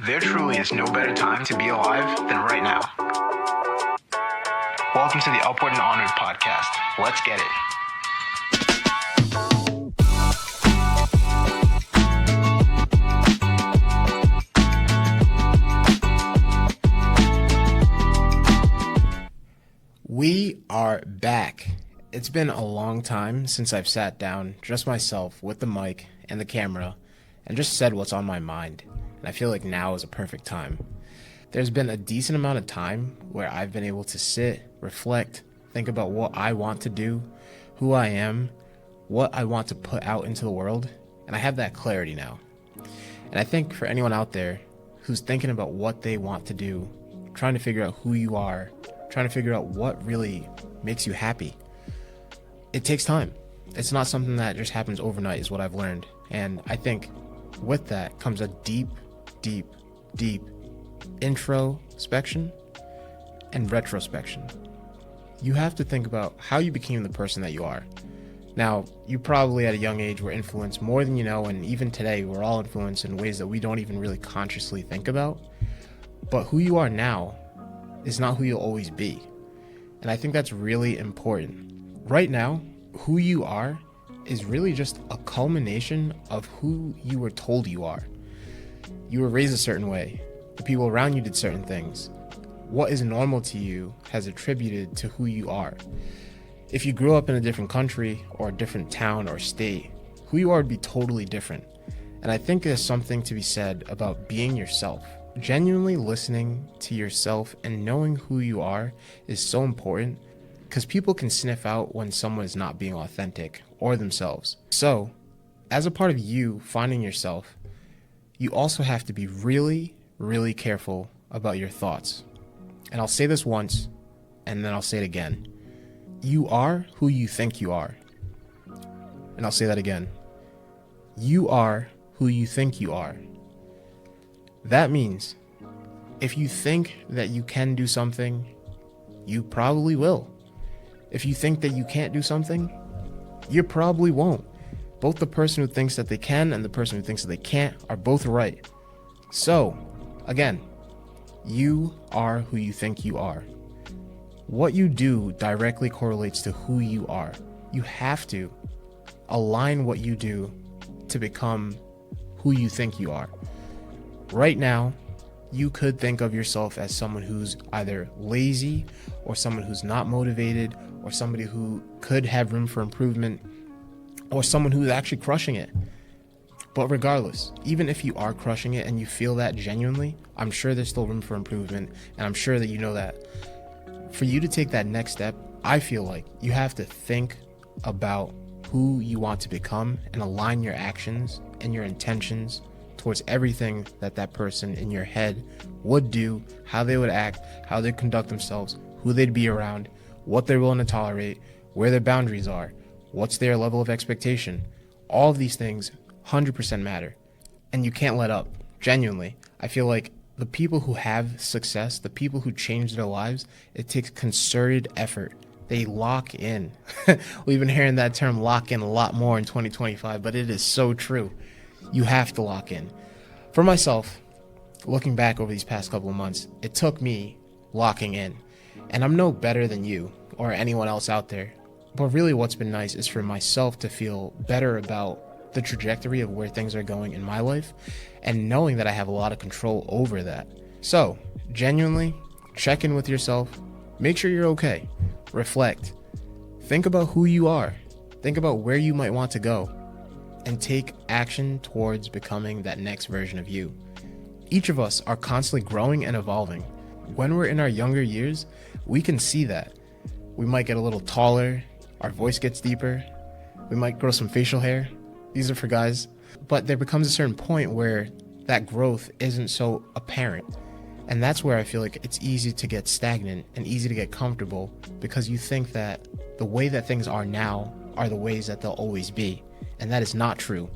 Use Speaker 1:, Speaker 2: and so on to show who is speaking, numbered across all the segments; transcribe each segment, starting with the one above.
Speaker 1: There truly is no better time to be alive than right now. Welcome to the Upward and Onward podcast. Let's get it.
Speaker 2: We are back. It's been a long time since I've sat down, just myself, with the mic and the camera, and just said what's on my mind. And I feel like now is a perfect time. There's been a decent amount of time where I've been able to sit, reflect, think about what I want to do, who I am, what I want to put out into the world, and I have that clarity now. And I think for anyone out there who's thinking about what they want to do, trying to figure out who you are, trying to figure out what really makes you happy, it takes time. It's not something that just happens overnight, is what I've learned. And I think with that comes a deep introspection and retrospection. You have to think about how you became the person that you are. Now, you probably at a young age were influenced more than you know, and even today we're all influenced in ways that we don't even really consciously think about. But who you are now is not who you'll always be. And I think that's really important. Right now, who you are is really just a culmination of who you were told you are. You were raised a certain way. The people around you did certain things. What is normal to you has attributed to who you are. If you grew up in a different country or a different town or state, who you are would be totally different. And I think there's something to be said about being yourself. Genuinely listening to yourself and knowing who you are is so important, because people can sniff out when someone is not being authentic or themselves. So, as a part of you finding yourself, you also have to be really careful about your thoughts. And I'll say this once, and then I'll say it again. You are who you think you are. And I'll say that again. You are who you think you are. That means if you think that you can do something, you probably will. If you think that you can't do something, you probably won't. Both the person who thinks that they can and the person who thinks that they can't are both right. So, again, you are who you think you are. What you do directly correlates to who you are. You have to align what you do to become who you think you are. Right now, you could think of yourself as someone who's either lazy or someone who's not motivated or somebody who could have room for improvement or someone who's actually crushing it. But regardless, even if you are crushing it and you feel that genuinely, I'm sure there's still room for improvement, and I'm sure that you know that. For you to take that next step, I feel like you have to think about who you want to become and align your actions and your intentions towards everything that that person in your head would do, how they would act, how they conduct themselves, who they'd be around, what they're willing to tolerate, where their boundaries are, what's their level of expectation. All of these things 100% matter, and you can't let up. Genuinely, I feel like the people who have success, the people who change their lives, it takes concerted effort. They lock in. We've been hearing that term lock in a lot more in 2025, but it is so true. You have to lock in. For myself, looking back over these past couple of months, it took me locking in. And I'm no better than you or anyone else out there. But really what's been nice is for myself to feel better about the trajectory of where things are going in my life and knowing that I have a lot of control over that. So, genuinely, check in with yourself. Make sure you're okay. Reflect. Think about who you are. Think about where you might want to go. And take action towards becoming that next version of you. Each of us are constantly growing and evolving. When we're in our younger years, we can see that. We might get a little taller, our voice gets deeper, we might grow some facial hair. These are for guys. But there becomes a certain point where that growth isn't so apparent. And that's where I feel like it's easy to get stagnant and easy to get comfortable, because you think that the way that things are now are the ways that they'll always be. And that is not true.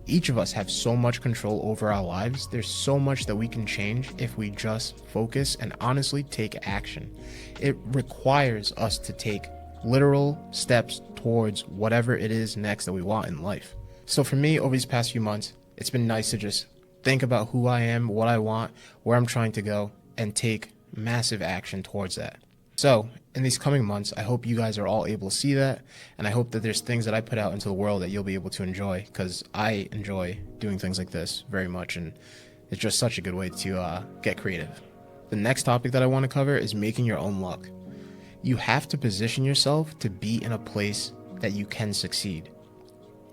Speaker 2: Each of us have so much control over our lives. There's so much that we can change if we just focus and honestly take action. It requires us to take literal steps towards whatever it is next that we want in life. So for me, over these past few months, it's been nice to just think about who I am, what I want, where I'm trying to go, and take massive action towards that. So, in these coming months, I hope you guys are all able to see that, and I hope that there's things that I put out into the world that you'll be able to enjoy, because I enjoy doing things like this very much, and it's just such a good way to get creative. The next topic that I want to cover is making your own luck. You have to position yourself to be in a place that you can succeed.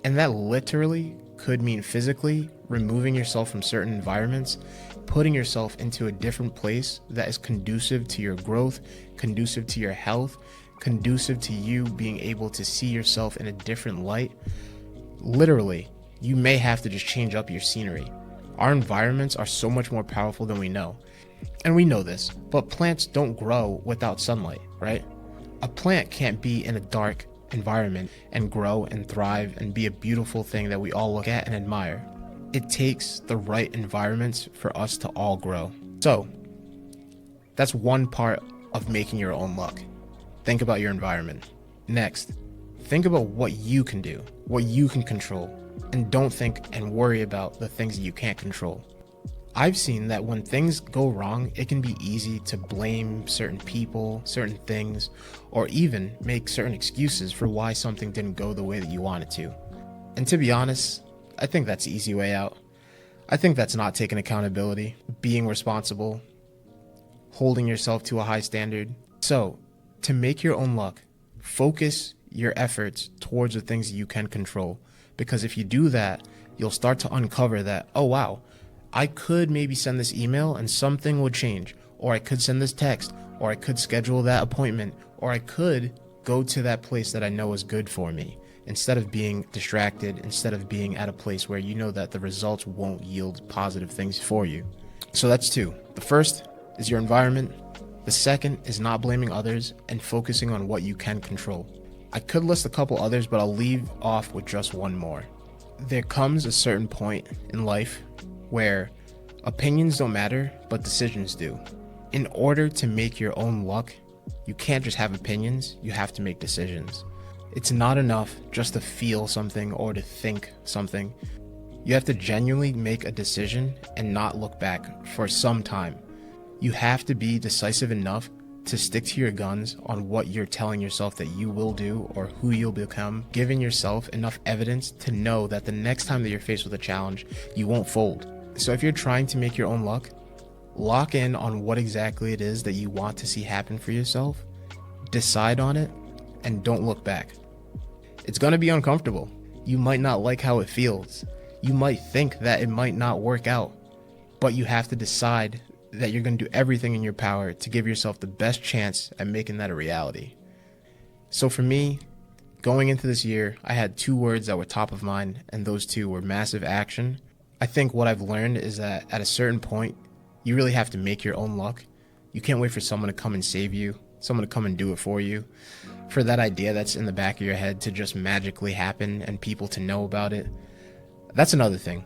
Speaker 2: And that literally could mean physically removing yourself from certain environments, putting yourself into a different place that is conducive to your growth, conducive to your health, conducive to you being able to see yourself in a different light. Literally, you may have to just change up your scenery. Our environments are so much more powerful than we know. And we know this, but plants don't grow without sunlight, right? A plant can't be in a dark environment and grow and thrive and be a beautiful thing that we all look at and admire. It takes the right environments for us to all grow. So, that's one part of making your own luck. Think about your environment. Next, think about what you can do, what you can control, and don't think and worry about the things that you can't control. I've seen that when things go wrong, it can be easy to blame certain people, certain things, or even make certain excuses for why something didn't go the way that you want it to. And to be honest, I think that's the easy way out. I think that's not taking accountability, being responsible, holding yourself to a high standard. So, to make your own luck, focus your efforts towards the things that you can control. Because if you do that, you'll start to uncover that, oh wow, I could maybe send this email and something would change, or I could send this text, or I could schedule that appointment, or I could go to that place that I know is good for me, instead of being distracted, instead of being at a place where you know that the results won't yield positive things for you. So that's two. The first is your environment. The second is not blaming others and focusing on what you can control. I could list a couple others, but I'll leave off with just one more. There comes a certain point in life where opinions don't matter, but decisions do. In order to make your own luck, you can't just have opinions, you have to make decisions. It's not enough just to feel something or to think something. You have to genuinely make a decision and not look back for some time. You have to be decisive enough to stick to your guns on what you're telling yourself that you will do or who you'll become, giving yourself enough evidence to know that the next time that you're faced with a challenge, you won't fold. So if you're trying to make your own luck, lock in on what exactly it is that you want to see happen for yourself, decide on it, and don't look back. It's going to be uncomfortable. You might not like how it feels. You might think that it might not work out, but you have to decide that you're going to do everything in your power to give yourself the best chance at making that a reality. So for me, going into this year, I had two words that were top of mind, and those two were massive action. I think what I've learned is that at a certain point, you really have to make your own luck. You can't wait for someone to come and save you, someone to come and do it for you, for that idea that's in the back of your head to just magically happen and people to know about it. That's another thing.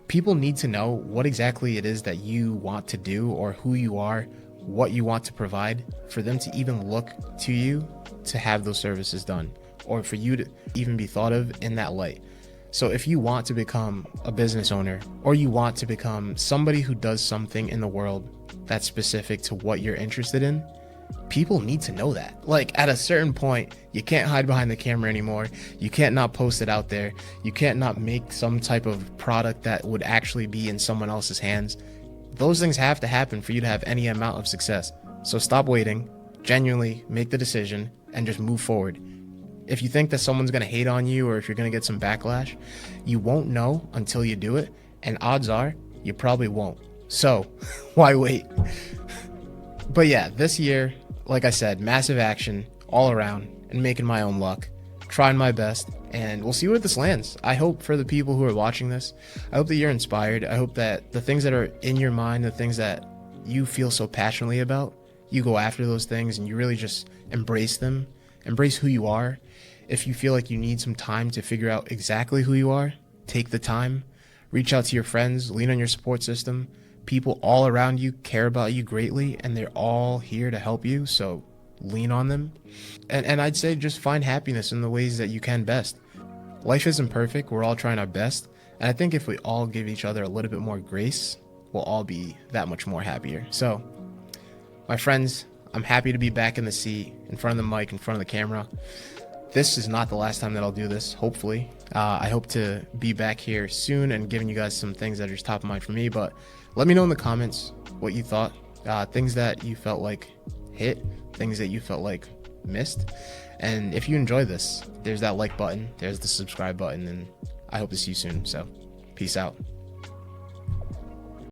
Speaker 2: People need to know what exactly it is that you want to do or who you are, what you want to provide, for them to even look to you to have those services done, or for you to even be thought of in that light. So if you want to become a business owner, or you want to become somebody who does something in the world that's specific to what you're interested in, people need to know that. Like, at a certain point, you can't hide behind the camera anymore. You can't not post it out there. You can't not make some type of product that would actually be in someone else's hands. Those things have to happen for you to have any amount of success. So stop waiting, genuinely make the decision, and just move forward. If you think that someone's going to hate on you or if you're going to get some backlash, you won't know until you do it, and odds are you probably won't. So why wait? But yeah, this year, like I said, massive action all around and making my own luck, trying my best, and we'll see where this lands. I hope for the people who are watching this, I hope that you're inspired. I hope that the things that are in your mind, the things that you feel so passionately about, you go after those things and you really just embrace them, embrace who you are. If you feel like you need some time to figure out exactly who you are, take the time, reach out to your friends, lean on your support system. People all around you care about you greatly, and they're all here to help you, so lean on them. And I'd say just find happiness in the ways that you can best. Life isn't perfect, we're all trying our best, And I think if we all give each other a little bit more grace, we'll all be that much more happier. So, my friends, I'm happy to be back in the seat, in front of the mic, in front of the camera. This is not the last time that I'll do this, hopefully. I hope to be back here soon and giving you guys some things that are just top of mind for me. But let me know in the comments what you thought. Things that you felt like hit, things that you felt like missed. And if you enjoy this, there's that like button, there's the subscribe button, and I hope to see you soon. So, peace out.